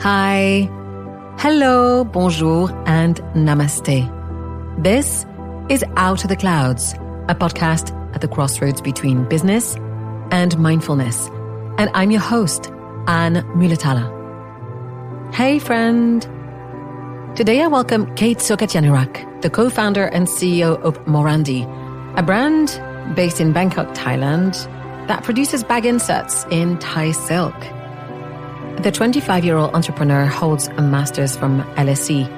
Hi, hello, bonjour, and namaste. This is Out of the Clouds, a podcast at the crossroads between business and mindfulness. And I'm your host, Anne Mulatala. Hey, friend. Today I welcome Kate Socatiyanurak, the co-founder and CEO of Merandi, a brand based in Bangkok, Thailand, that produces bag inserts in Thai silk. The 25-year-old entrepreneur holds a master's from LSE,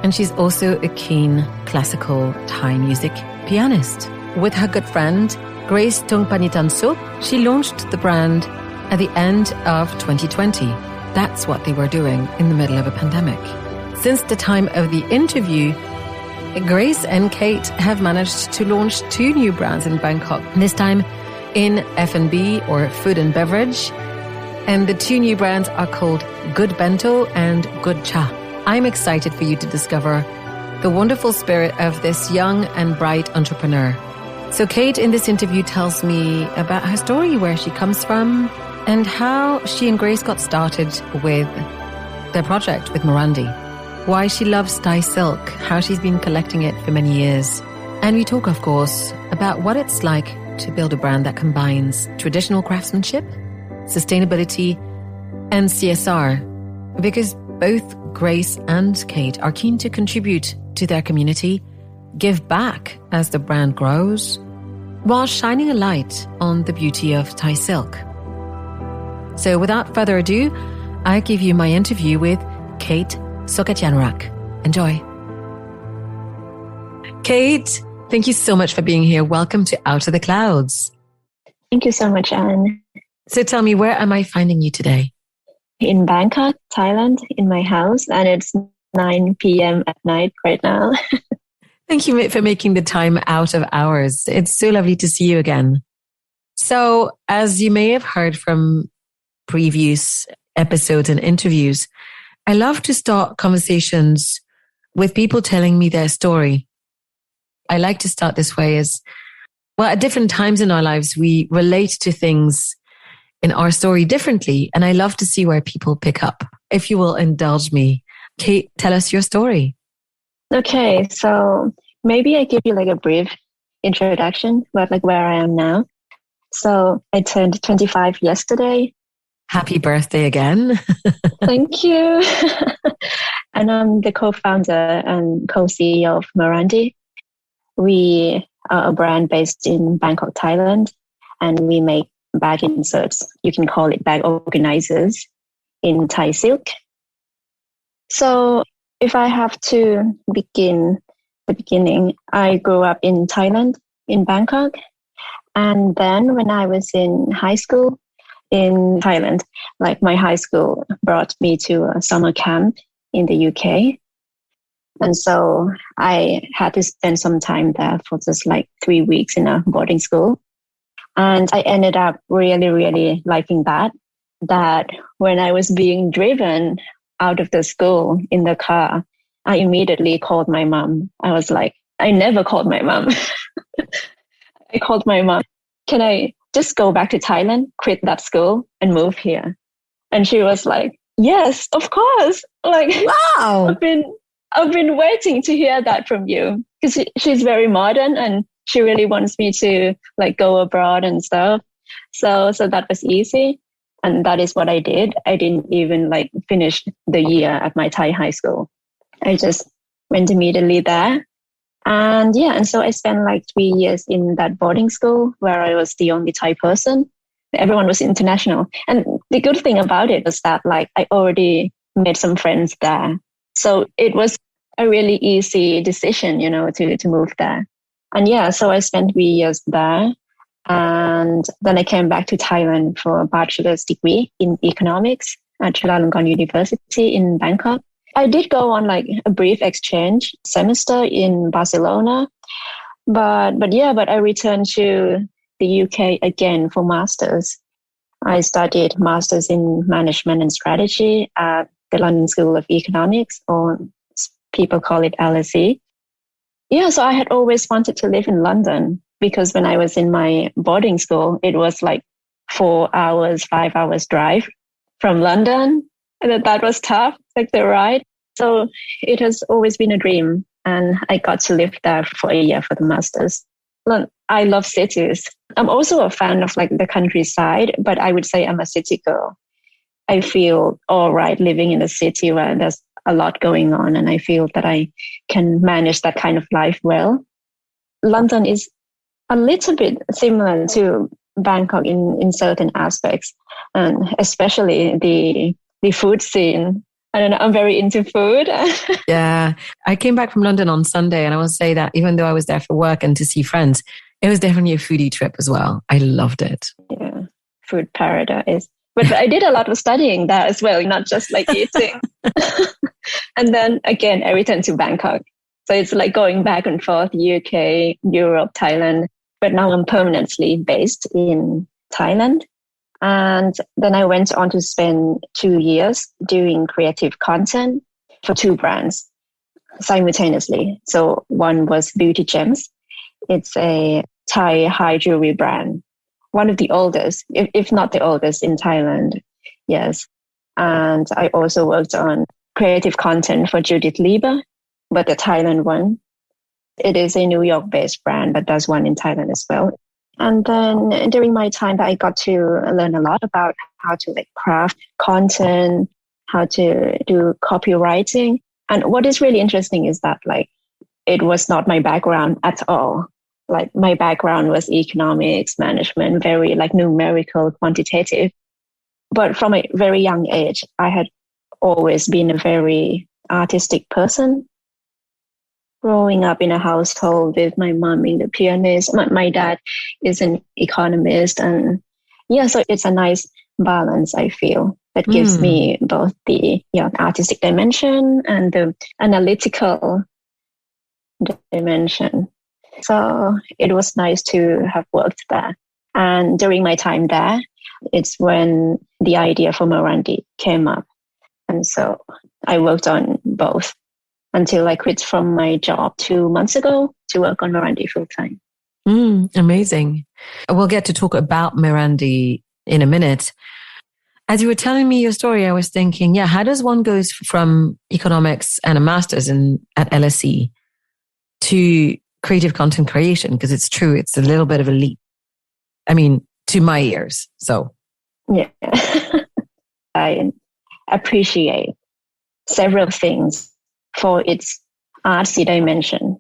and she's also a keen classical Thai music pianist. With her good friend, Grace Tongpanitansup, she launched the brand at the end of 2020. That's what they were doing in the middle of a pandemic. Since the time of the interview, Grace and Kate have managed to launch 2 new brands in Bangkok, this time in F&B or food and beverage. And the 2 new brands are called Good Bento and Good Cha. I'm excited for you to discover the wonderful spirit of this young and bright entrepreneur. So Kate in this interview tells me about her story, where she comes from, and how she and Grace got started with their project with Merandi, why she loves Thai silk, how she's been collecting it for many years. And we talk, of course, about what it's like to build a brand that combines traditional craftsmanship, sustainability, and CSR, because both Grace and Kate are keen to contribute to their community, give back as the brand grows, while shining a light on the beauty of Thai silk. So without further ado, I give you my interview with Kate Socatiyanurak. Enjoy. Kate, thank you so much for being here. Welcome to Out of the Clouds. Thank you so much, Anne. So tell me, where am I finding you today? In Bangkok, Thailand, in my house, and it's 9 p.m. at night right now. Thank you for making the time out of hours. It's so lovely to see you again. So, as you may have heard from previous episodes and interviews, I love to start conversations with people telling me their story. I like to start this way as, well, at different times in our lives, we relate to things in our story differently. And I love to see where people pick up. If you will indulge me, Kate, tell us your story. Okay, so maybe I give you like a brief introduction about like where I am now. So I turned 25 yesterday. Happy birthday again. Thank you. And I'm the co-founder and co-CEO of Merandi. We are a brand based in Bangkok, Thailand, and we make bag inserts. You can call it bag organizers in Thai silk. So if I have to begin the beginning, I grew up in Thailand, in Bangkok. And then when I was in high school in Thailand, like my high school brought me to a summer camp in the UK. And so I had to spend some time there for just like 3 weeks in a boarding school. And I ended up really, really liking that when I was being driven out of the school in the car, I immediately called my mom. I was like, I never called my mom. I called my mom, can I just go back to Thailand, quit that school and move here? And she was like, yes, of course. Like, wow. I've been waiting to hear that from you, because she's very modern and she really wants me to like go abroad and stuff. So that was easy. And that is what I did. I didn't even like finish the year at my Thai high school. I just went immediately there. And so I spent like 3 years in that boarding school where I was the only Thai person. Everyone was international. And the good thing about it was that like I already made some friends there. So it was a really easy decision, to move there. And so I spent 3 years there. And then I came back to Thailand for a bachelor's degree in economics at Chulalongkorn University in Bangkok. I did go on like a brief exchange semester in Barcelona, but I returned to the UK again for masters. I studied masters in management and strategy at the London School of Economics, or people call it LSE. So I had always wanted to live in London, because when I was in my boarding school, it was like 4 hours, 5 hours drive from London. And that was tough, like the ride. So it has always been a dream. And I got to live there for a year for the master's. I love cities. I'm also a fan of like the countryside, but I would say I'm a city girl. I feel all right living in a city where there's a lot going on, and I feel that I can manage that kind of life well. London is a little bit similar to Bangkok in certain aspects, and especially the food scene. I don't know, I'm very into food. Yeah. I came back from London on Sunday, and I will say that even though I was there for work and to see friends, it was definitely a foodie trip as well. I loved it. Yeah, food paradise. But I did a lot of studying there as well, not just like eating. And then again, I returned to Bangkok. So it's like going back and forth, UK, Europe, Thailand. But now I'm permanently based in Thailand. And then I went on to spend 2 years doing creative content for 2 brands simultaneously. So one was Beauty Gems. It's a Thai high jewelry brand, one of the oldest, if not the oldest in Thailand. Yes. And I also worked on creative content for Judith Lieber, but the Thailand one. It is a New York-based brand, but there's one in Thailand as well. And then during my time, I got to learn a lot about how to like craft content, how to do copywriting. And what is really interesting is that like it was not my background at all. Like my background was economics, management, very like numerical, quantitative. But from a very young age, I had always been a very artistic person. Growing up in a household with my mom being the pianist, my dad is an economist, and yeah, so it's a nice balance. I feel that gives me both the artistic dimension and the analytical dimension. So it was nice to have worked there. And during my time there, it's when the idea for Merandi came up, and so I worked on both until I quit from my job 2 months ago to work on Merandi full time. Amazing. We'll get to talk about Merandi in a minute. As you were telling me your story, I was thinking, how does one go from economics and a master's at LSE to creative content creation? Because it's true, it's a little bit of a leap. I mean, to my ears. So, yeah, I appreciate several things for its artsy dimension.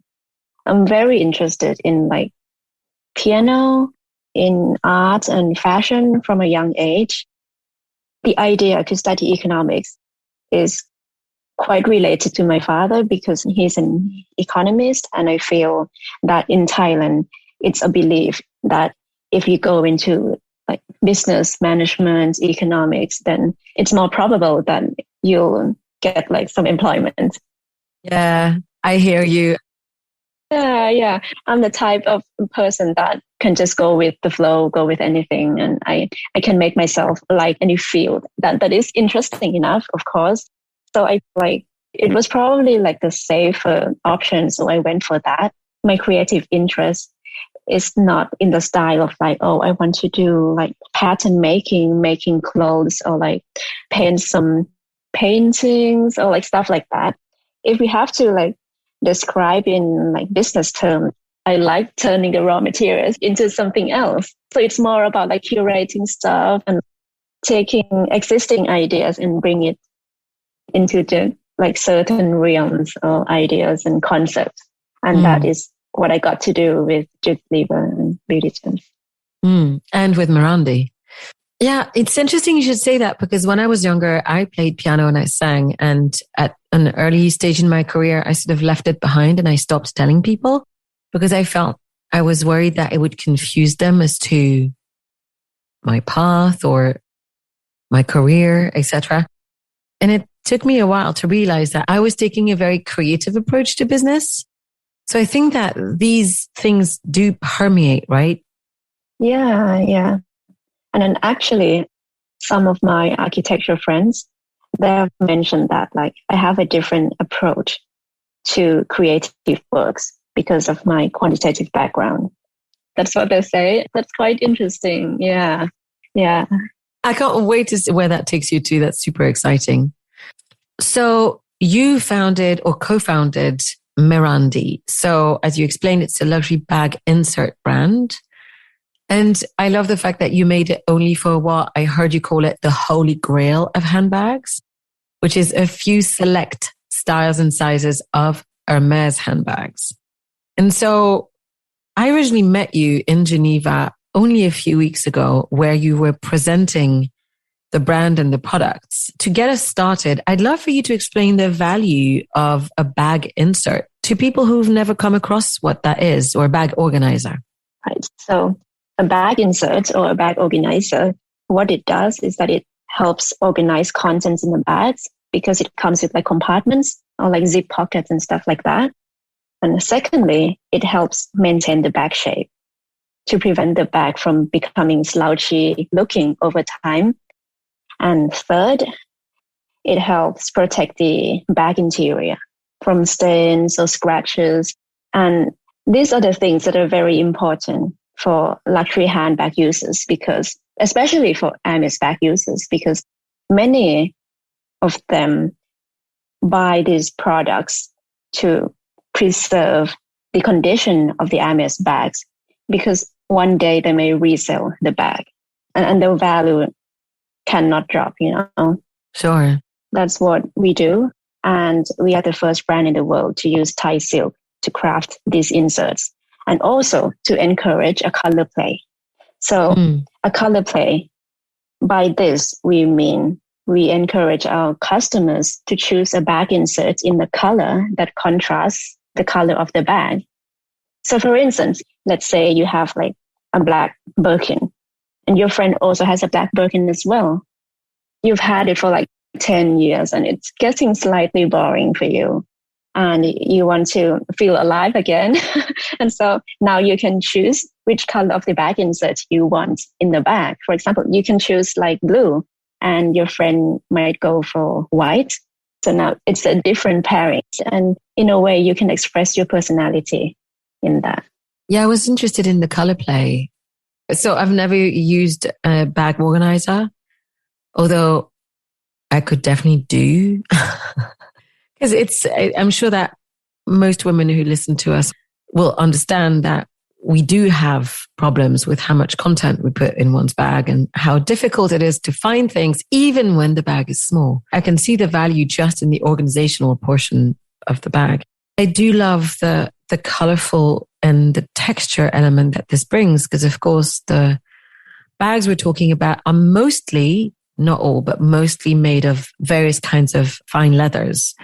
I'm very interested in like piano, in art and fashion from a young age. The idea to study economics is quite related to my father because he's an economist, and I feel that in Thailand, it's a belief that if you go into like business management, economics, then it's more probable that you'll get like some employment. Yeah, I hear you. Yeah. I'm the type of person that can just go with the flow, go with anything. And I can make myself like any field that is interesting enough, of course. So I like it was probably like the safer option. So I went for that. My creative interest is not in the style of like, oh, I want to do like pattern making clothes, or like paint some paintings or like stuff like that. If we have to like describe in like business terms, I like turning the raw materials into something else. So it's more about like curating stuff and taking existing ideas and bring it into the like certain realms or ideas and concepts. And that is what I got to do with Judith Lieber and Beauty Gems. And with Merandi. Yeah, it's interesting you should say that, because when I was younger, I played piano and I sang. And at an early stage in my career, I sort of left it behind and I stopped telling people because I felt I was worried that it would confuse them as to my path or my career, etc. And it took me a while to realize that I was taking a very creative approach to business. So I think that these things do permeate, right? Yeah. And then actually, some of my architecture friends, they've mentioned that like I have a different approach to creative works because of my quantitative background. That's what they say. That's quite interesting. Yeah. I can't wait to see where that takes you to. That's super exciting. So you founded or co-founded Merandi. So as you explained, it's a luxury bag insert brand. And I love the fact that you made it only for what I heard you call it the holy grail of handbags, which is a few select styles and sizes of Hermes handbags. And so I originally met you in Geneva only a few weeks ago where you were presenting the brand and the products. To get us started, I'd love for you to explain the value of a bag insert to people who've never come across what that is, or a bag organizer. Right. So a bag insert or a bag organizer, what it does is that it helps organize contents in the bags because it comes with like compartments or like zip pockets and stuff like that. And secondly, it helps maintain the bag shape to prevent the bag from becoming slouchy looking over time. And third, it helps protect the bag interior from stains or scratches. And these are the things that are very important for luxury handbag users, because especially for Hermes bag users, because many of them buy these products to preserve the condition of the Hermes bags, because one day they may resell the bag and the value cannot drop, Sure. That's what we do. And we are the first brand in the world to use Thai silk to craft these inserts and also to encourage a color play. So a color play, by this, we mean we encourage our customers to choose a bag insert in the color that contrasts the color of the bag. So for instance, let's say you have like a black Birkin and your friend also has a black Birkin as well. You've had it for like 10 years and it's getting slightly boring for you and you want to feel alive again. And so now you can choose which color of the bag insert you want in the bag. For example, you can choose like blue and your friend might go for white. So now it's a different pairing. And in a way, you can express your personality in that. Yeah, I was interested in the color play. So I've never used a bag organizer, although I could definitely do. Because I'm sure that most women who listen to us will understand that we do have problems with how much content we put in one's bag and how difficult it is to find things, even when the bag is small. I can see the value just in the organizational portion of the bag. I do love the colorful and the texture element that this brings, because of course the bags we're talking about are mostly, not all, but mostly made of various kinds of fine leathers.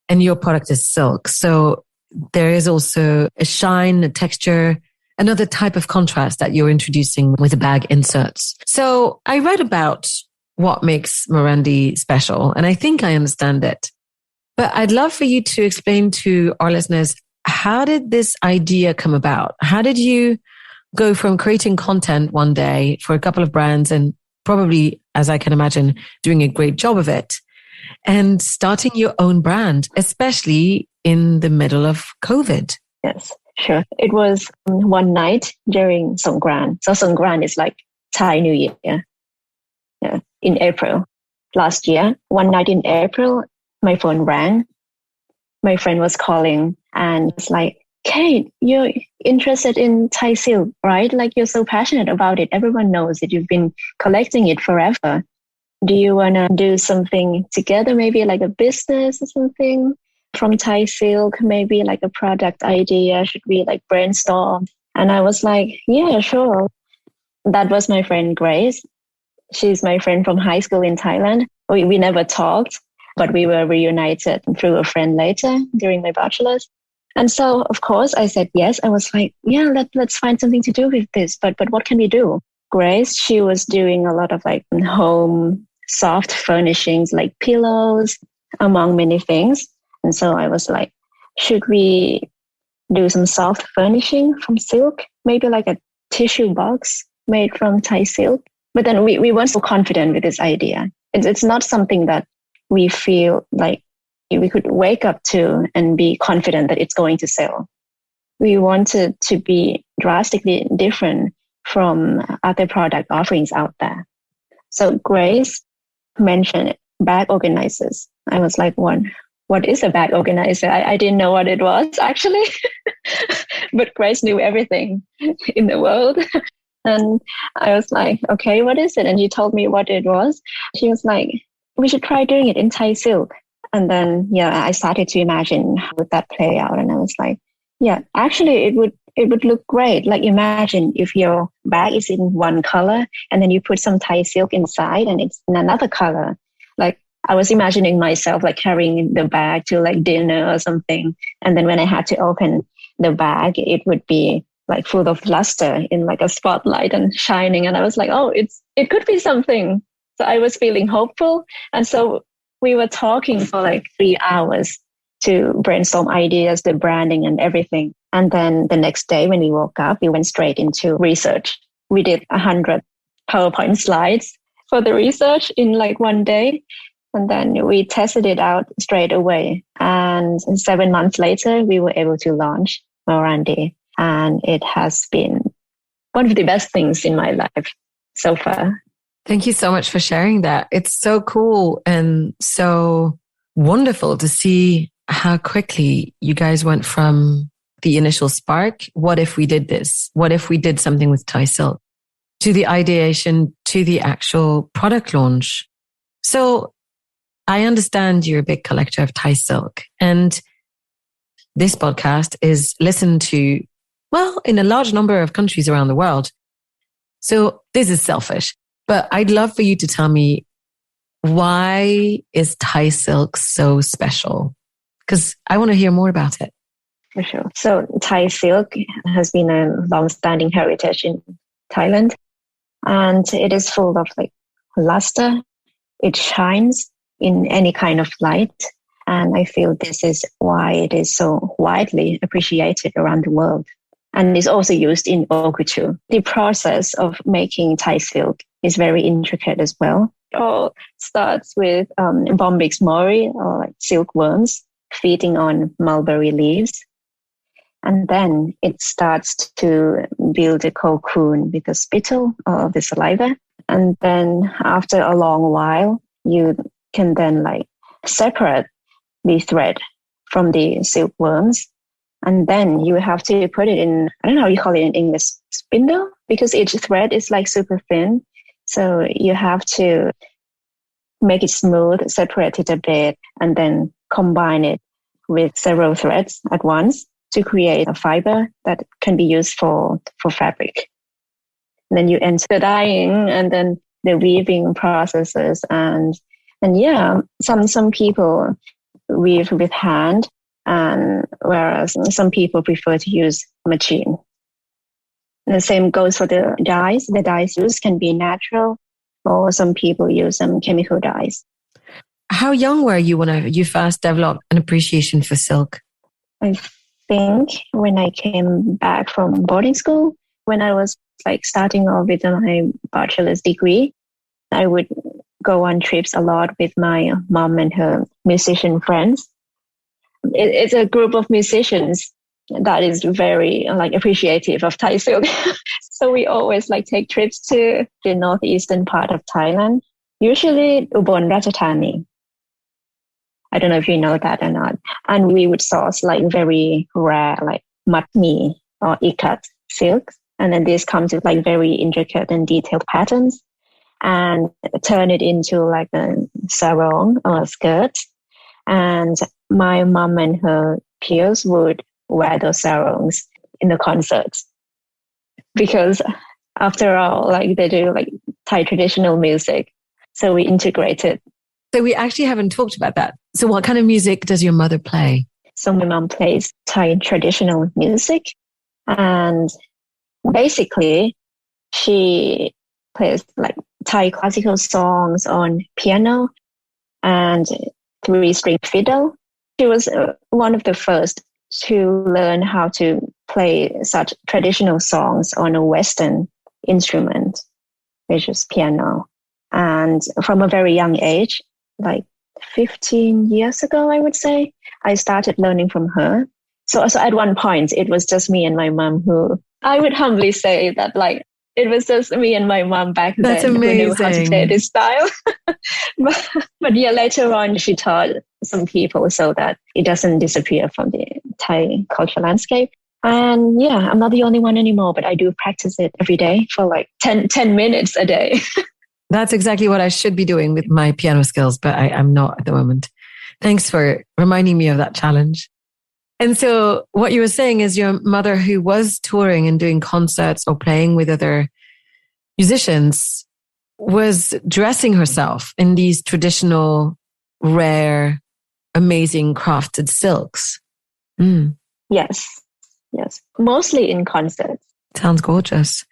And your product is silk. So there is also a shine, a texture, another type of contrast that you're introducing with the bag inserts. So I read about what makes Merandi special, and I think I understand it. But I'd love for you to explain to our listeners, how did this idea come about? How did you go from creating content one day for a couple of brands and probably, as I can imagine, doing a great job of it, and starting your own brand, especially in the middle of COVID? Yes, sure. It was one night during Songkran. So Songkran is like Thai New Year. Yeah, in April last year. One night in April, my phone rang. My friend was calling and it's like, Kate, you're interested in Thai silk, right? Like you're so passionate about it. Everyone knows that you've been collecting it forever. Do you want to do something together? Maybe like a business or something from Thai silk, maybe like a product idea. Should we like brainstorm? And I was like, yeah, sure. That was my friend Grace. She's my friend from high school in Thailand. We never talked, but we were reunited through a friend later during my bachelor's. And so, of course, I said yes. I was like, yeah, let's find something to do with this. But what can we do? Grace, she was doing a lot of like home soft furnishings, like pillows, among many things. And so I was like, should we do some soft furnishing from silk? Maybe like a tissue box made from Thai silk. But then we weren't so confident with this idea. It's not something that we feel like we could wake up to and be confident that it's going to sell. We wanted to be drastically different from other product offerings out there. So Grace mentioned bag organizers. I was like, what is a bag organizer? I didn't know what it was actually, but Grace knew everything in the world. And I was like, okay, what is it? And she told me what it was. She was like, we should try doing it in Thai silk. And then, yeah, I started to imagine how would that play out. And I was like, yeah, actually it would look great. Like imagine if your bag is in one color and then you put some Thai silk inside and it's in another color. Like I was imagining myself like carrying the bag to like dinner or something. And then when I had to open the bag, it would be like full of luster in like a spotlight and shining. And I was like, oh, it could be something. So I was feeling hopeful. And so we were talking for like 3 hours to brainstorm ideas, the branding and everything. And then the next day when we woke up, we went straight into research. We did 100 PowerPoint slides for the research in like one day. And then we tested it out straight away. And 7 months later, we were able to launch Merandi. And it has been one of the best things in my life so far. Thank you so much for sharing that. It's so cool and so wonderful to see how quickly you guys went from the initial spark. What if we did this? What if we did something with Thai silk? To the ideation, to the actual product launch. So I understand you're a big collector of Thai silk, and this podcast is listened to, well, in a large number of countries around the world. So this is selfish, but I'd love for you to tell me, why is Thai silk so special? Because I want to hear more about it. For sure. So Thai silk has been a long-standing heritage in Thailand, and it is full of like luster. It shines in any kind of light. And I feel this is why it is so widely appreciated around the world. And it's also used in haute couture. The process of making Thai silk is very intricate as well. It all starts with bombyx mori, or like silkworms, feeding on mulberry leaves. And then it starts to build a cocoon with the spittle of the saliva. And then after a long while, you can then like separate the thread from the silkworms. And then you have to put it in, I don't know how you call it in English, spindle, because each thread is like super thin. So you have to make it smooth, separate it a bit, and then combine it with several threads at once to create a fiber that can be used for fabric. And then you enter the dyeing and then the weaving processes. And yeah, some people weave with hand, and whereas some people prefer to use machine. And the same goes for the dyes. The dyes used can be natural, or some people use some chemical dyes. How young were you when you first developed an appreciation for silk? I think when I came back from boarding school, when I was like starting off with my bachelor's degree, I would go on trips a lot with my mom and her musician friends. It's a group of musicians that is very like appreciative of Thai silk. So we always like take trips to the northeastern part of Thailand, usually Ubon Ratchathani. I don't know if you know that or not. And we would source like very rare, like matmi or ikat silks. And then this comes with like very intricate and detailed patterns, and turn it into like a sarong or a skirt. And my mom and her peers would wear those sarongs in the concerts, because after all, like they do like Thai traditional music. So we integrated. So we actually haven't talked about that. So what kind of music does your mother play? So my mom plays Thai traditional music, and basically she plays like Thai classical songs on piano and 3-string fiddle. She was one of the first to learn how to play such traditional songs on a Western instrument, which is piano. And from a very young age, like 15 years ago, I would say, I started learning from her. So at one point, it was just me and my mom who, I would humbly say that like It was just me and my mom back That's then who knew how to amazing. play this style. but yeah, later on, she taught some people so that it doesn't disappear from the Thai cultural landscape. And yeah, I'm not the only one anymore, but I do practice it every day for like 10 minutes a day. That's exactly what I should be doing with my piano skills, but I'm not at the moment. Thanks for reminding me of that challenge. And so what you were saying is your mother, who was touring and doing concerts or playing with other musicians, was dressing herself in these traditional, rare, amazing crafted silks. Mm. Yes. Mostly in concerts. Sounds gorgeous.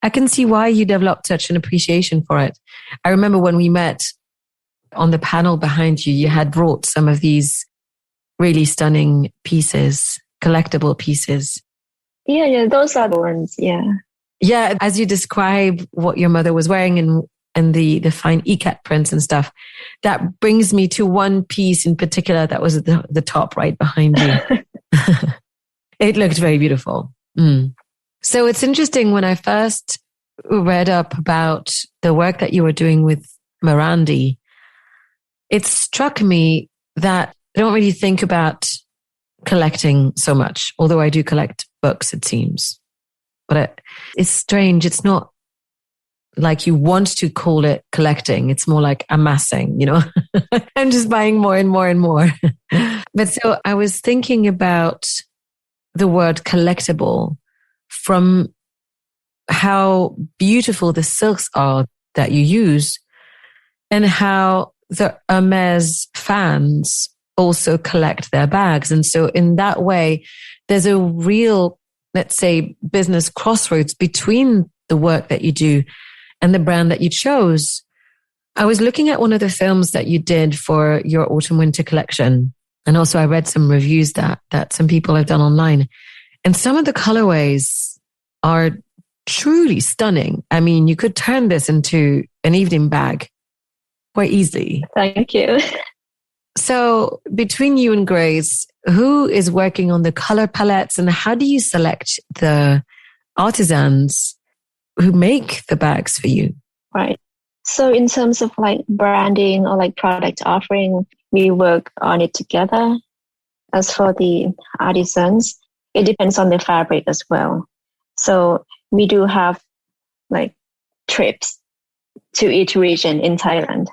I can see why you developed such an appreciation for it. I remember when we met on the panel behind you, you had brought some of these really stunning pieces, collectible pieces. Yeah, those are the ones. Yeah, as you describe what your mother was wearing and the fine ikat prints and stuff, that brings me to one piece in particular that was at the top right behind you. It looked very beautiful. Mm. So it's interesting, when I first read up about the work that you were doing with Merandi, it struck me that I don't really think about collecting so much, although I do collect books, it seems. But it's strange. It's not like you want to call it collecting. It's more like amassing, you know? I'm just buying more and more and more. But so I was thinking about the word collectible from how beautiful the silks are that you use, and how the Hermes fans also collect their bags. And so in that way, there's a real, let's say, business crossroads between the work that you do and the brand that you chose. I was looking at one of the films that you did for your autumn winter collection. And also I read some reviews that some people have done online. And some of the colorways are truly stunning. I mean, you could turn this into an evening bag quite easily. Thank you. So between you and Grace, who is working on the color palettes, and how do you select the artisans who make the bags for you? Right. So in terms of like branding or like product offering, we work on it together. As for the artisans, it depends on the fabric as well. So we do have like trips to each region in Thailand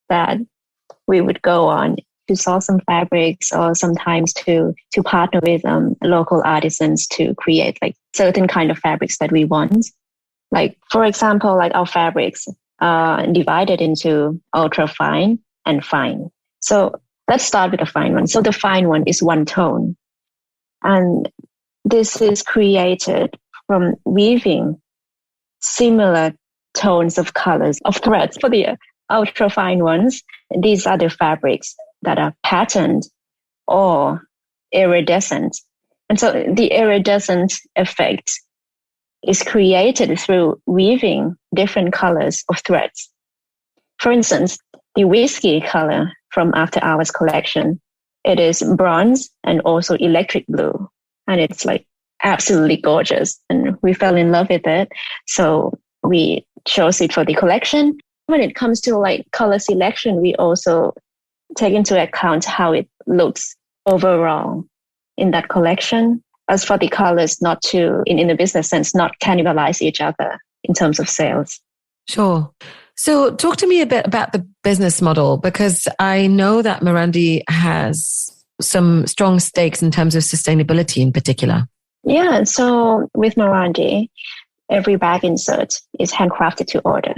that we would go on to source some fabrics, or sometimes to partner with local artisans to create like certain kind of fabrics that we want. Like, for example, like our fabrics are divided into ultra fine and fine. So let's start with the fine one. So the fine one is one tone. And this is created from weaving similar tones of colors of threads. For the ultra fine ones, these are the fabrics that are patterned or iridescent. And so the iridescent effect is created through weaving different colors of threads. For instance, the whiskey color from After Hours collection, it is bronze and also electric blue. And it's like absolutely gorgeous. And we fell in love with it. So we chose it for the collection. When it comes to like color selection, we also take into account how it looks overall in that collection. As for the colors, not to, in the business sense, not cannibalize each other in terms of sales. Sure. So talk to me a bit about the business model, because I know that Merandi has some strong stakes in terms of sustainability in particular. Yeah. So with Merandi, every bag insert is handcrafted to order.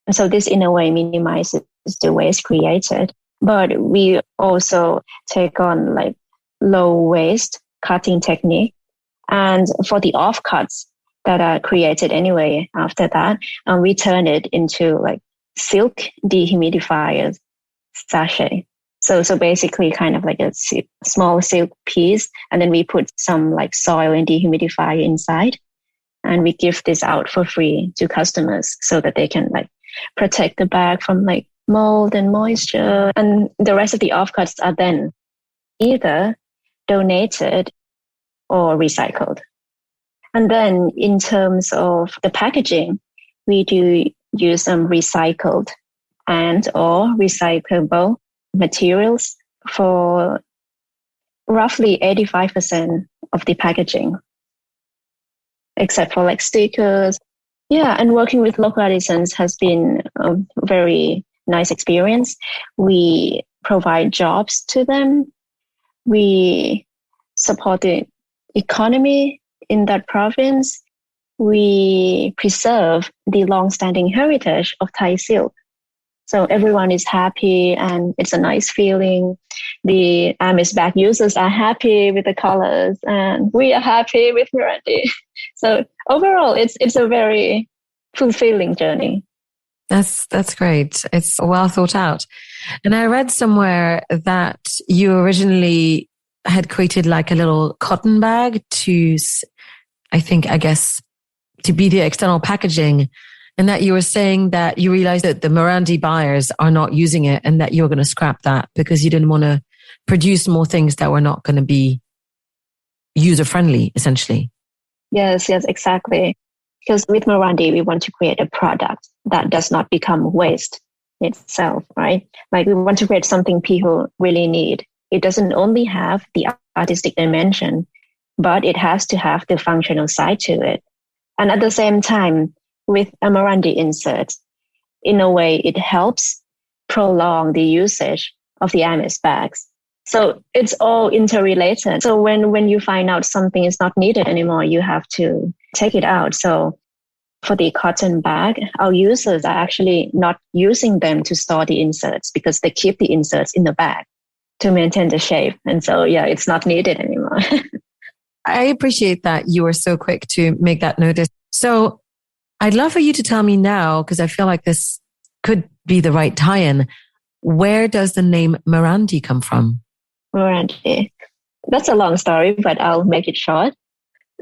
And so this in a way minimizes the waste created. But we also take on like low waste cutting technique. And for the offcuts that are created anyway after that, we turn it into like silk dehumidifier sachet. So basically kind of like a small silk piece. And then we put some like soil and dehumidifier inside. And we give this out for free to customers so that they can like protect the bag from like mold and moisture. And the rest of the offcuts are then either donated or recycled. And then in terms of the packaging, we do use recycled and or recyclable materials for roughly 85% of the packaging, except for like stickers. Yeah, and working with local artisans has been a very nice experience. We provide jobs to them. We support the economy in that province. We preserve the long-standing heritage of Thai silk. So everyone is happy and it's a nice feeling. The Amis bag users are happy with the colors and we are happy with Merandi. So overall, it's a very fulfilling journey. That's great. It's well thought out. And I read somewhere that you originally had created like a little cotton bag to, I guess, to be the external packaging, and that you were saying that you realized that the Merandi buyers are not using it and that you were going to scrap that because you didn't want to produce more things that were not going to be user friendly, essentially. Yes, exactly. Because with Merandi, we want to create a product that does not become waste itself, right? Like we want to create something people really need. It doesn't only have the artistic dimension, but it has to have the functional side to it. And at the same time, with a Merandi insert, in a way, it helps prolong the usage of the Amis bags. So it's all interrelated. So when you find out something is not needed anymore, you have to take it out. So for the cotton bag, our users are actually not using them to store the inserts because they keep the inserts in the bag to maintain the shape. And so, yeah, it's not needed anymore. I appreciate that you were so quick to make that notice. So I'd love for you to tell me now, because I feel like this could be the right tie-in. Where does the name Merandi come from? Merandi. That's a long story, but I'll make it short.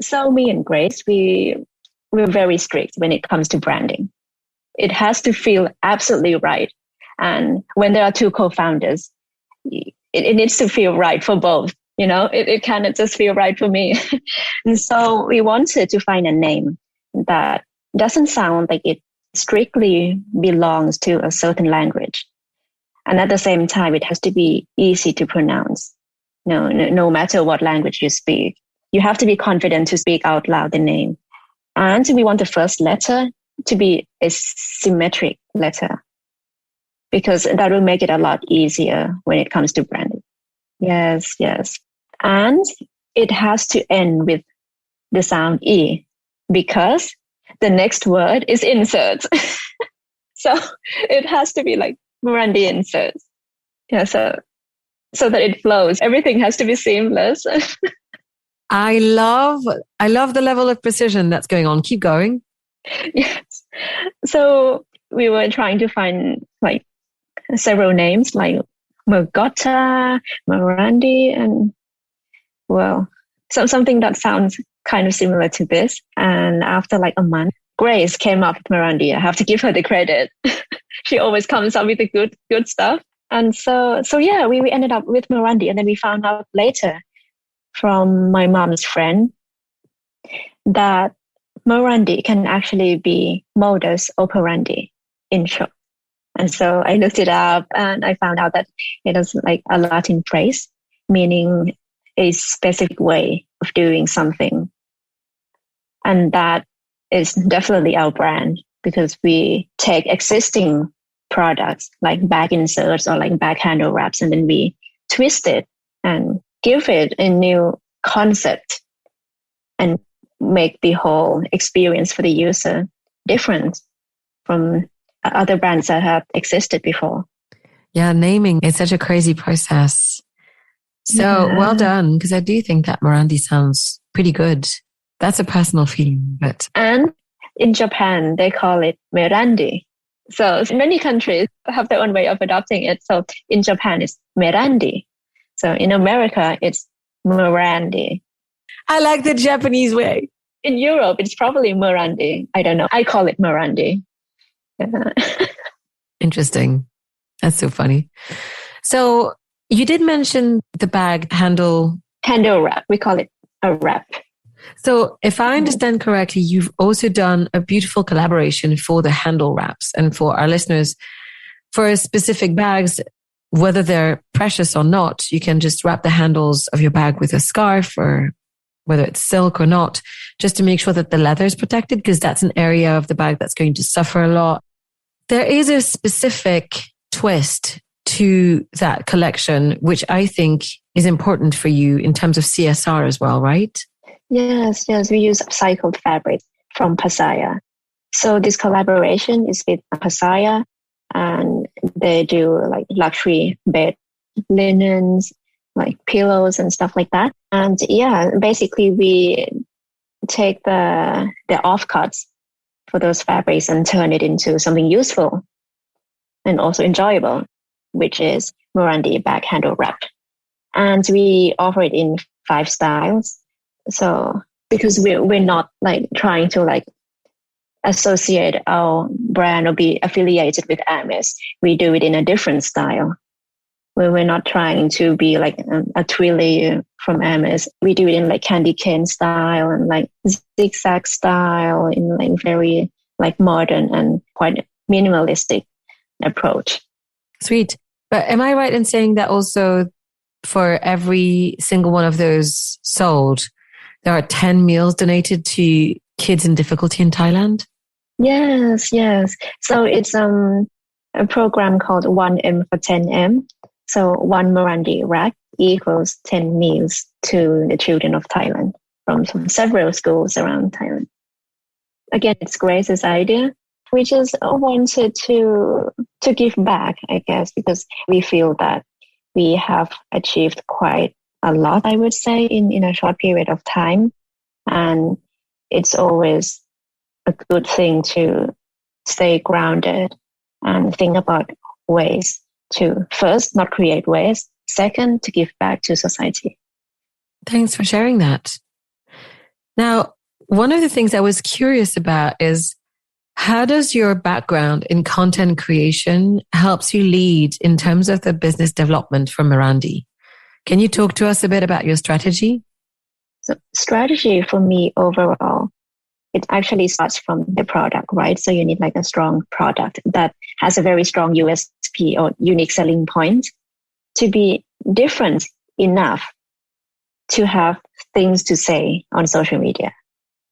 So me and Grace, we're very strict when it comes to branding. It has to feel absolutely right. And when there are two co-founders, it needs to feel right for both. You know, it cannot just feel right for me. And so we wanted to find a name that doesn't sound like it strictly belongs to a certain language. And at the same time, it has to be easy to pronounce. No matter what language you speak, you have to be confident to speak out loud the name. And we want the first letter to be a symmetric letter because that will make it a lot easier when it comes to branding. Yes. And it has to end with the sound E because the next word is inserts. So it has to be like Merandi inserts. Yeah, so that it flows. Everything has to be seamless. I love the level of precision that's going on. Keep going. Yes. So we were trying to find like several names like Mergota, Merandi, and well, something that sounds kind of similar to this. And after like a month, Grace came up with Merandi. I have to give her the credit. She always comes up with the good stuff. And so yeah, we ended up with Merandi, and then we found out later from my mom's friend that Merandi can actually be modus operandi in short. And so I looked it up and I found out that it is like a Latin phrase meaning a specific way of doing something. And that is definitely our brand because we take existing products like bag inserts or like bag handle wraps, and then we twist it and give it a new concept and make the whole experience for the user different from other brands that have existed before. Yeah, naming is such a crazy process. So well done, because I do think that Merandi sounds pretty good. That's a personal feeling. And in Japan, they call it Merandi. So many countries have their own way of adopting it. So in Japan, it's Merandi. So in America, it's Merandi. I like the Japanese way. In Europe, it's probably Merandi. I don't know. I call it Merandi. Interesting. That's so funny. So you did mention the bag handle wrap. We call it a wrap. So if I understand correctly, you've also done a beautiful collaboration for the handle wraps. And for our listeners, for specific bags, whether they're precious or not, you can just wrap the handles of your bag with a scarf, or whether it's silk or not, just to make sure that the leather is protected, because that's an area of the bag that's going to suffer a lot. There is a specific twist to that collection, which I think is important for you in terms of CSR as well, right? Yes, we use upcycled fabric from Pasaya. So this collaboration is with Pasaya, and they do like luxury bed linens, like pillows and stuff like that. And yeah, basically we take the offcuts for those fabrics and turn it into something useful and also enjoyable, which is Merandi bag handle wrap. And we offer it in 5 styles. So because we're not like trying to like associate our brand or be affiliated with Hermes, we do it in a different style. We're not trying to be like a twilly from Hermes. We do it in like candy cane style and like zigzag style, in like very like modern and quite minimalistic approach. Sweet. But am I right in saying that also for every single one of those sold, there are 10 meals donated to kids in difficulty in Thailand? Yes. So it's a program called 1M for 10M. So 1 Merandi rack equals 10 meals to the children of Thailand from several schools around Thailand. Again, it's Grace's idea. We just wanted to give back, I guess, because we feel that we have achieved quite a lot, I would say, in a short period of time. And it's always a good thing to stay grounded and think about ways to, first, not create waste, second, to give back to society. Thanks for sharing that. Now, one of the things I was curious about is, how does your background in content creation helps you lead in terms of the business development for Merandi? Can you talk to us a bit about your strategy? So strategy for me overall, it actually starts from the product, right? So you need like a strong product that has a very strong USP or unique selling point to be different enough to have things to say on social media.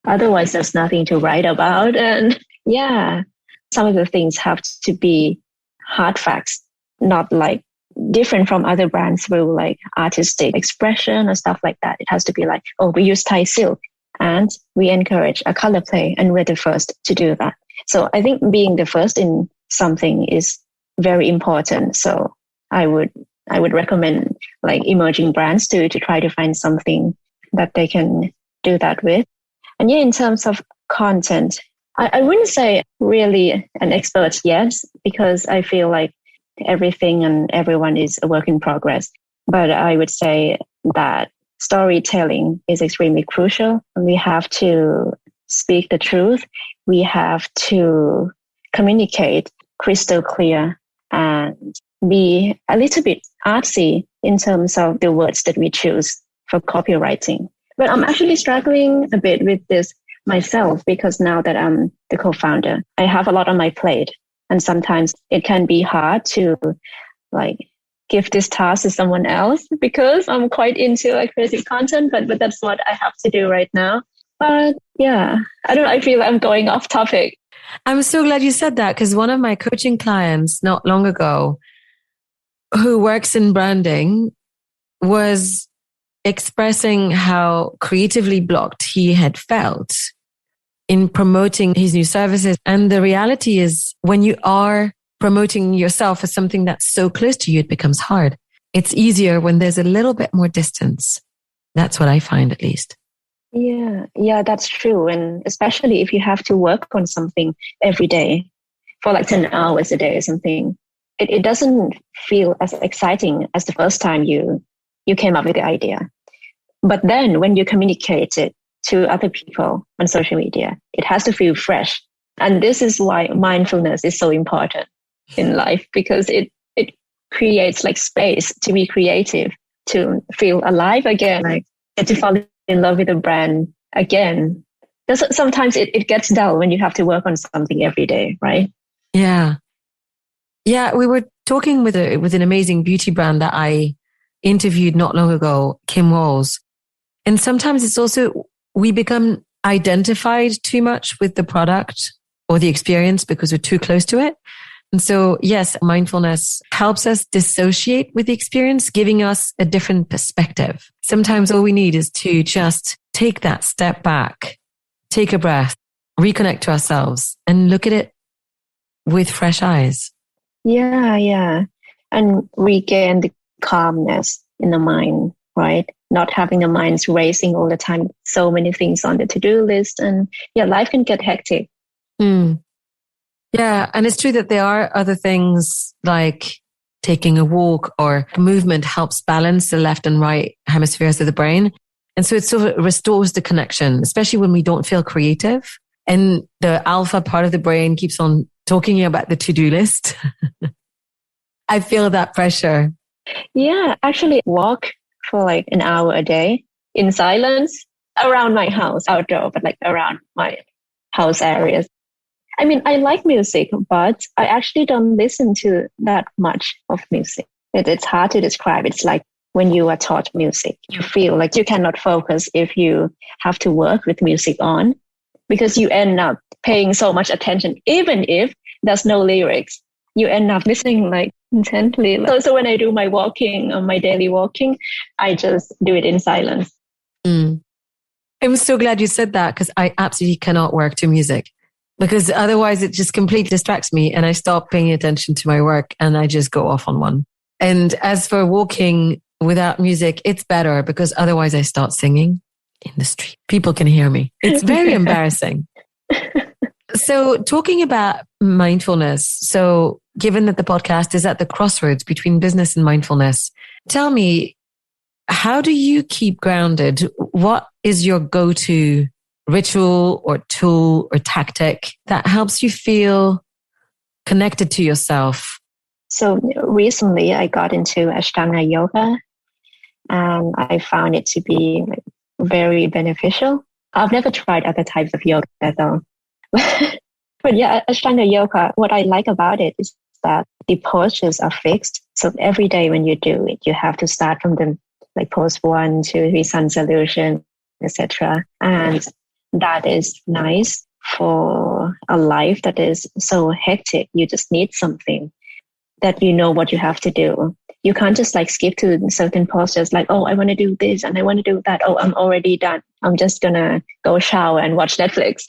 Otherwise, there's nothing to write about. And yeah, some of the things have to be hard facts, not like different from other brands with like artistic expression or stuff like that. It has to be like, oh, we use Thai silk and we encourage a color play, and we're the first to do that. So I think being the first in something is very important. So I would recommend like emerging brands to try to find something that they can do that with. And yeah, in terms of content, I wouldn't say really an expert yet, because I feel like everything and everyone is a work in progress. But I would say that storytelling is extremely crucial. We have to speak the truth. We have to communicate crystal clear and be a little bit artsy in terms of the words that we choose for copywriting. But I'm actually struggling a bit with this myself, because now that I'm the co-founder, I have a lot on my plate. And sometimes it can be hard to like give this task to someone else, because I'm quite into like creative content, but that's what I have to do right now. But yeah, I feel I'm going off topic. I'm so glad you said that, because one of my coaching clients not long ago, who works in branding, was expressing how creatively blocked he had felt in promoting his new services. And the reality is, when you are promoting yourself as something that's so close to you, it becomes hard. It's easier when there's a little bit more distance. That's what I find, at least. Yeah, that's true. And especially if you have to work on something every day for like 10 hours a day or something, it doesn't feel as exciting as the first time you came up with the idea. But then when you communicate it to other people on social media, it has to feel fresh. And this is why mindfulness is so important in life, because it creates like space to be creative, to feel alive again, like to fall in love with a brand again. Because sometimes it gets dull when you have to work on something every day, right? Yeah. Yeah. We were talking with an amazing beauty brand that I interviewed not long ago, Kim Walls. And sometimes it's also, we become identified too much with the product or the experience because we're too close to it. And so, yes, mindfulness helps us dissociate with the experience, giving us a different perspective. Sometimes all we need is to just take that step back, take a breath, reconnect to ourselves and look at it with fresh eyes. Yeah, yeah. And regain the calmness in the mind, right? Not having the minds racing all the time, so many things on the to-do list. And yeah, life can get hectic. Yeah. And it's true that there are other things like taking a walk or movement helps balance the left and right hemispheres of the brain. And so it sort of restores the connection, especially when we don't feel creative. And the alpha part of the brain keeps on talking about the to-do list. I feel that pressure. Yeah, actually walk for like an hour a day in silence around my house, outdoor, but like around my house areas. I mean, I like music, but I actually don't listen to that much of music. It's hard to describe. It's like when you are taught music, you feel like you cannot focus if you have to work with music on, because you end up paying so much attention, even if there's no lyrics. You end up listening like intently. So when I do my walking, my daily walking, I just do it in silence. I'm so glad you said that because I absolutely cannot work to music. Because otherwise it just completely distracts me and I stop paying attention to my work and I just go off on one. And as for walking without music, it's better because otherwise I start singing in the street. People can hear me. It's very embarrassing. So talking about mindfulness. So given that the podcast is at the crossroads between business and mindfulness, tell me, how do you keep grounded? What is your go-to ritual or tool or tactic that helps you feel connected to yourself? So recently I got into Ashtanga yoga and I found it to be very beneficial. I've never tried other types of yoga though. But yeah, Ashtanga yoga, what I like about it is that the postures are fixed. So every day when you do it, you have to start from the like pose 1, 2, 3, sun salutation, etc. And that is nice for a life that is so hectic. You just need something that you know what you have to do. You can't just like skip to certain postures like, oh, I want to do this and I want to do that. Oh, I'm already done. I'm just going to go shower and watch Netflix.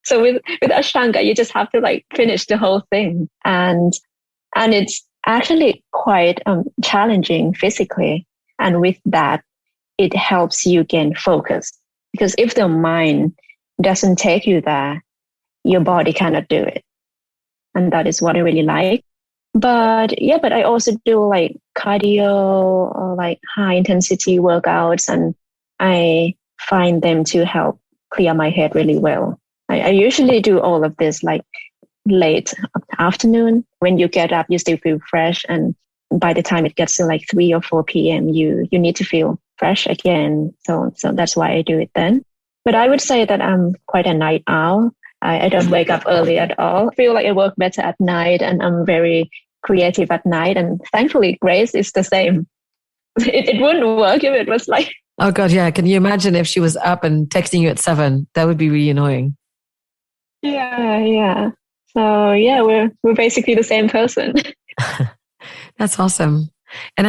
So with Ashtanga, you just have to like finish the whole thing. And it's actually quite challenging physically. And with that, it helps you gain focus. Because if the mind doesn't take you there, your body cannot do it. And that is what I really like. But I also do like cardio or like high intensity workouts. And I find them to help clear my head really well. I usually do all of this like late afternoon. When you get up, you still feel fresh. And by the time it gets to like 3 or 4 p.m., you need to feel fresh again. So that's why I do it then. But I would say that I'm quite a night owl. I don't wake up early at all. I feel like I work better at night and I'm very creative at night. And thankfully, Grace is the same. It wouldn't work if it was like... Oh God, yeah. Can you imagine if she was up and texting you at 7? That would be really annoying. Yeah. So yeah, we're basically the same person. That's awesome. And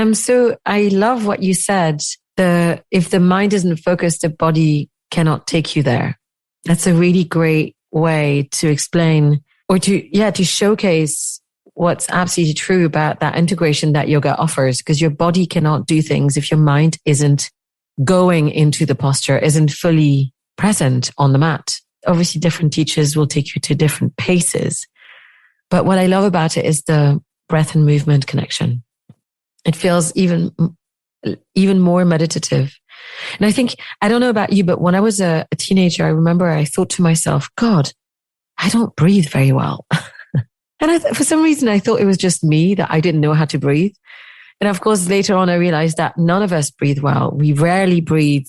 I love what you said. If the mind isn't focused, the body cannot take you there. That's a really great way to explain or to showcase what's absolutely true about that integration that yoga offers, because your body cannot do things if your mind isn't going into the posture, isn't fully present on the mat. Obviously, different teachers will take you to different paces. But what I love about it is the breath and movement connection. It feels even more meditative. And I think, I don't know about you, but when I was a teenager, I remember I thought to myself, God, I don't breathe very well. And for some reason, I thought it was just me, that I didn't know how to breathe. And of course, later on, I realized that none of us breathe well. We rarely breathe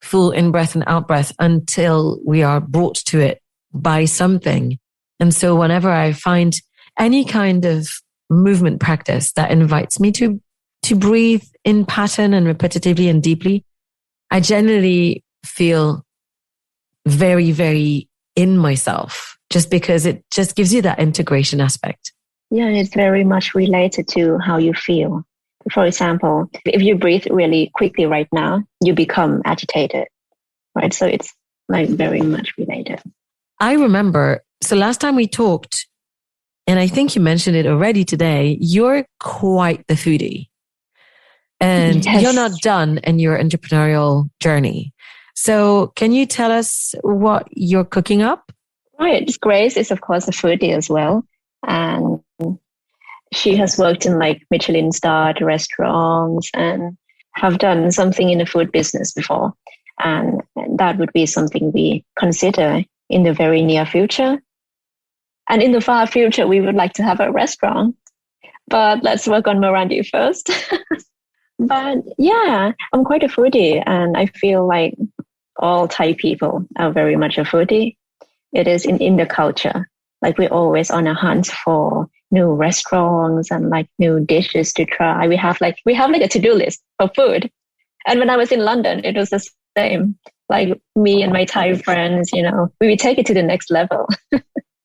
full in-breath and out-breath until we are brought to it by something. And so whenever I find any kind of movement practice that invites me to breathe in pattern and repetitively and deeply, I generally feel very, very in myself, just because it just gives you that integration aspect. Yeah, it's very much related to how you feel. For example, if you breathe really quickly right now, you become agitated, right? So it's like very much related. I remember, so last time we talked, and I think you mentioned it already today, you're quite the foodie. And Yes. You're not done in your entrepreneurial journey. So can you tell us what you're cooking up? Right. Grace is, of course, a foodie as well. And she has worked in like Michelin-starred restaurants and have done something in the food business before. And that would be something we consider in the very near future. And in the far future, we would like to have a restaurant. But let's work on Merandi first. But yeah, I'm quite a foodie, and I feel like all Thai people are very much a foodie. It is in the culture. Like we're always on a hunt for new restaurants and like new dishes to try. We have like a to-do list for food. And when I was in London, it was the same. Like me and my Thai friends, we would take it to the next level.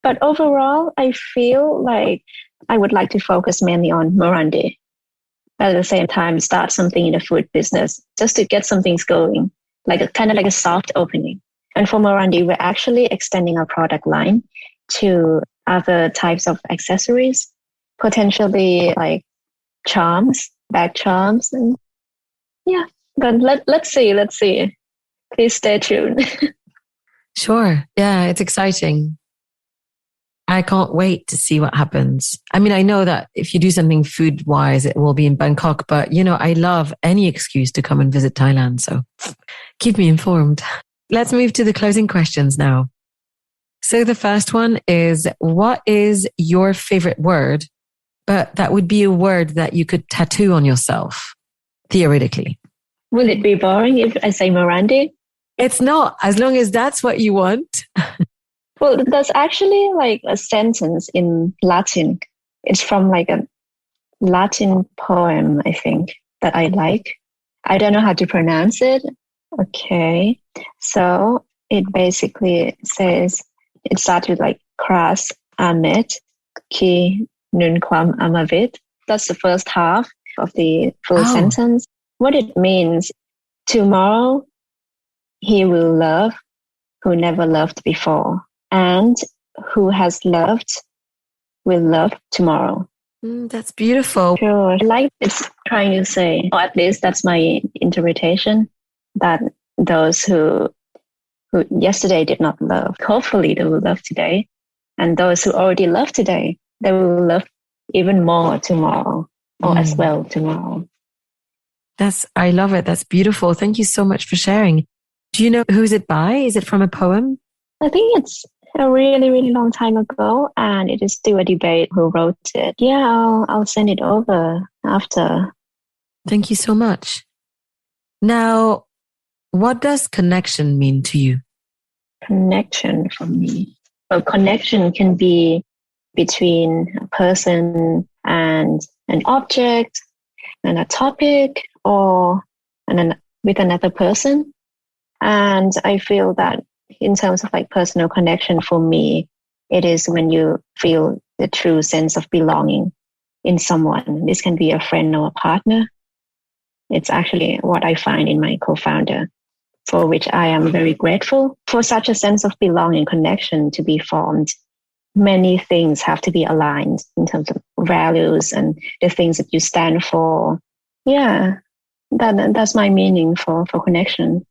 But overall, I feel like I would like to focus mainly on Merandi. At the same time, start something in the food business just to get some things going, kind of like a soft opening. And for Merandi, we're actually extending our product line to other types of accessories, potentially like charms, bag charms. And yeah, but let's see. Please stay tuned. Sure. Yeah, it's exciting. I can't wait to see what happens. I mean, I know that if you do something food wise, it will be in Bangkok, but I love any excuse to come and visit Thailand. So keep me informed. Let's move to the closing questions now. So the first one is, what is your favorite word? But that would be a word that you could tattoo on yourself, theoretically. Will it be boring if I say Merandi? It's not, as long as that's what you want. Well, there's actually like a sentence in Latin. It's from like a Latin poem, I think, that I like. I don't know how to pronounce it. Okay. So it basically says, it starts with like Kras Amet Ki Nunquam Amavit. That's the first half of the full sentence. What it means, tomorrow he will love who never loved before, and who has loved will love tomorrow. That's beautiful. Sure. Like it's trying to say, or at least that's my interpretation, that those who yesterday did not love, hopefully they will love today. And those who already love today, they will love even more tomorrow, or as well tomorrow. I love it. That's beautiful. Thank you so much for sharing. Do you know who's it by? Is it from a poem? I think it's a really, really long time ago, and it is still a debate who wrote it. Yeah, I'll send it over after. Thank you so much. Now, what does connection mean to you? Connection for me. Well, connection can be between a person and an object and a topic, or with another person. And I feel that in terms of like personal connection for me, it is when you feel the true sense of belonging in someone. This can be a friend or a partner. It's actually what I find in my co-founder, for which I am very grateful. For such a sense of belonging, connection to be formed, many things have to be aligned in terms of values and the things that you stand for. Yeah, that's my meaning for connection.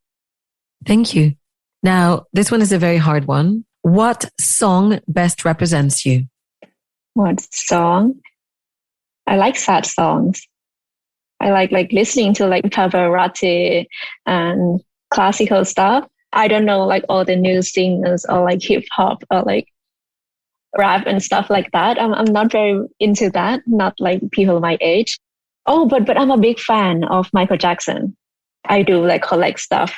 Thank you. Now, this one is a very hard one. What song best represents you? What song? I like sad songs. I like listening to like Pavarotti and classical stuff. I don't know like all the new singers or like hip hop or like rap and stuff like that. I'm not very into that. Not like people my age. Oh, but I'm a big fan of Michael Jackson. I do like collect stuff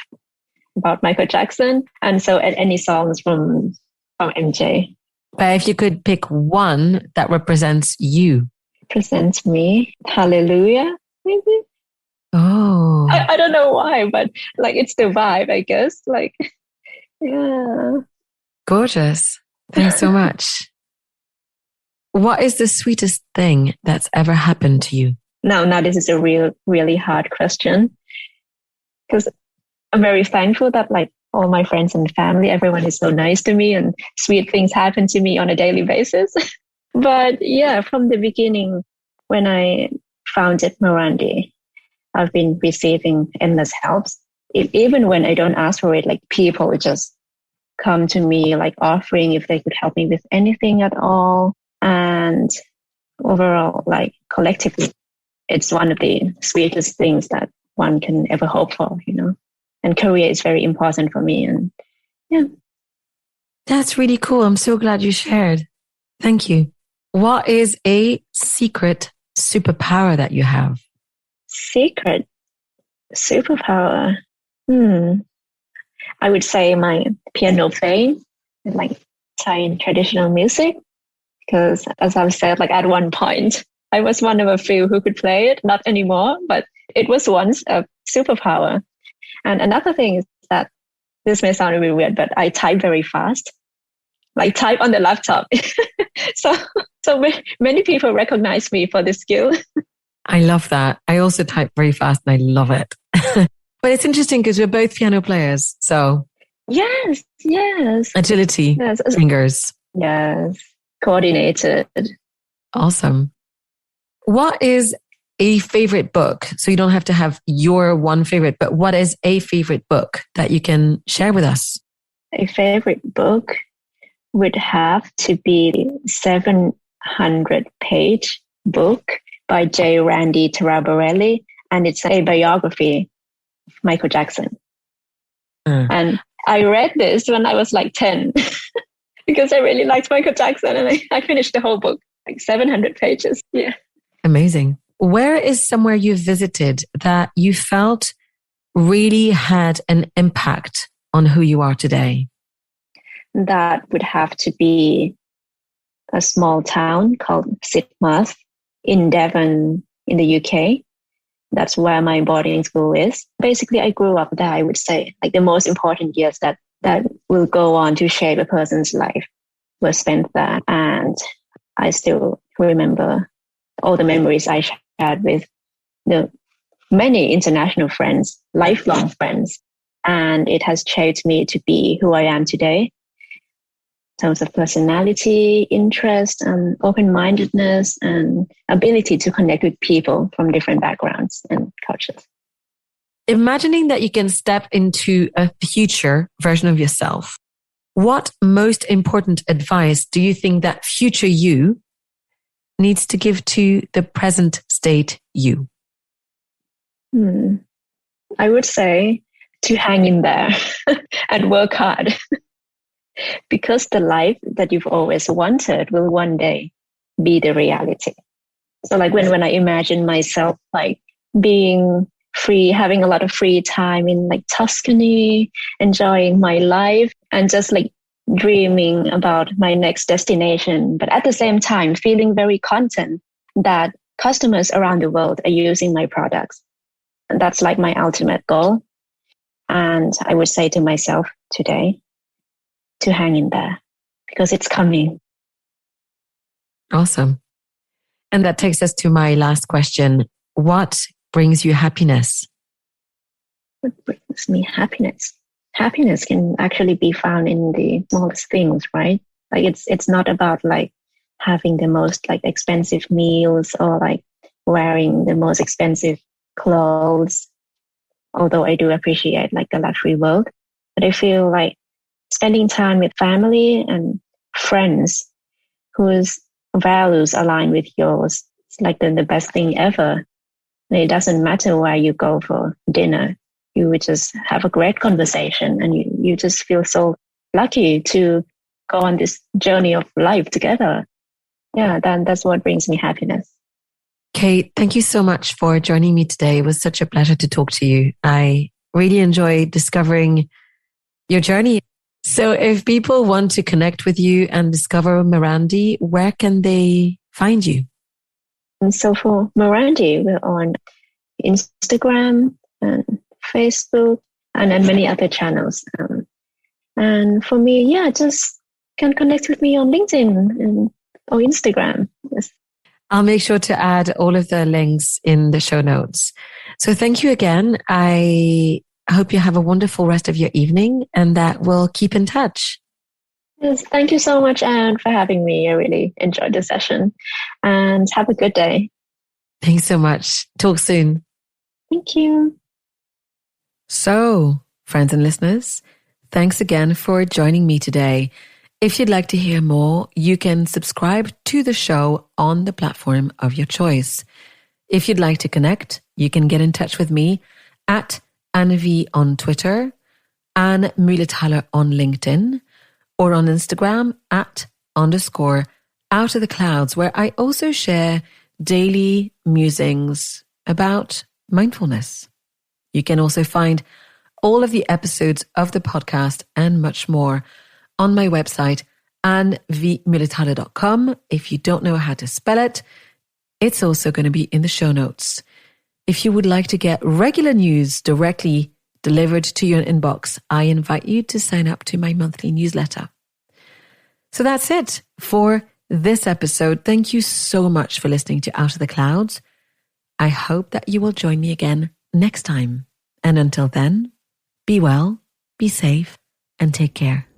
about Michael Jackson. And so any songs from MJ. But if you could pick one that represents you. Presents me. Hallelujah, maybe? Oh. I don't know why, but like it's the vibe, I guess. Like, yeah. Gorgeous. Thanks so much. What is the sweetest thing that's ever happened to you? Now this is a really hard question, because I'm very thankful that like all my friends and family, everyone is so nice to me and sweet things happen to me on a daily basis. But yeah, from the beginning, when I founded Merandi, I've been receiving endless helps. Even when I don't ask for it, like people just come to me like offering if they could help me with anything at all. And overall, like collectively, it's one of the sweetest things that one can ever hope for, you know. And career is very important for me. And yeah. That's really cool. I'm so glad you shared. Thank you. What is a secret superpower that you have? Secret superpower? I would say my piano playing, like Thai traditional music. Because as I've said, like at one point, I was one of a few who could play it, not anymore, but it was once a superpower. And another thing is that this may sound a bit weird, but I type very fast, like type on the laptop. so many people recognize me for this skill. I love that. I also type very fast and I love it. But it's interesting because we're both piano players. So yes. Agility, yes. fingers. Yes. Coordinated. Awesome. What is a favorite book? So you don't have to have your one favorite, but what is a favorite book that you can share with us? A favorite book would have to be the 700-page book by J. Randy Taraborelli, and it's a biography of Michael Jackson. And I read this when I was like 10 because I really liked Michael Jackson, and I finished the whole book, like 700 pages. Yeah. Amazing. Where is somewhere you visited that you felt really had an impact on who you are today? That would have to be a small town called Sidmouth in Devon in the UK. That's where my boarding school is. Basically, I grew up there, I would say. Like the most important years that will go on to shape a person's life were spent there. And I still remember all the memories I shared with the many international friends, lifelong friends. And it has shaped me to be who I am today in terms of personality, interest, and open-mindedness, and ability to connect with people from different backgrounds and cultures. Imagining that you can step into a future version of yourself, what most important advice do you think that future you needs to give to the present state you? I would say to hang in there and work hard. Because the life that you've always wanted will one day be the reality. So like when I imagine myself like being free, having a lot of free time in like Tuscany, enjoying my life and just like dreaming about my next destination, but at the same time feeling very content that customers around the world are using my products. And that's like my ultimate goal. And I would say to myself today to hang in there because it's coming. Awesome. And that takes us to my last question. What brings you happiness? What brings me happiness? Happiness can actually be found in the smallest things, right? Like it's not about like having the most like expensive meals or like wearing the most expensive clothes. Although I do appreciate like the luxury world, but I feel like spending time with family and friends whose values align with yours is like the best thing ever. And it doesn't matter where you go for dinner. You would just have a great conversation and you just feel so lucky to go on this journey of life together. Yeah, that's what brings me happiness. Kate, thank you so much for joining me today. It was such a pleasure to talk to you. I really enjoyed discovering your journey. So if people want to connect with you and discover Merandi, where can they find you? And so for Merandi, we're on Instagram and Facebook and many other channels. And for me, just can connect with me on LinkedIn or Instagram. Yes. I'll make sure to add all of the links in the show notes. So thank you again. I hope you have a wonderful rest of your evening and that we'll keep in touch. Yes, thank you so much, Anne, for having me. I really enjoyed the session and have a good day. Thanks so much. Talk soon. Thank you. So, friends and listeners, thanks again for joining me today. If you'd like to hear more, you can subscribe to the show on the platform of your choice. If you'd like to connect, you can get in touch with me at Annevi on Twitter, Anne Mühletaler on LinkedIn, or on Instagram at _out of the clouds, where I also share daily musings about mindfulness. You can also find all of the episodes of the podcast and much more on my website, annevmühletaler.com. If you don't know how to spell it, it's also going to be in the show notes. If you would like to get regular news directly delivered to your inbox, I invite you to sign up to my monthly newsletter. So that's it for this episode. Thank you so much for listening to Out of the Clouds. I hope that you will join me again next time. And until then, be well, be safe, and take care.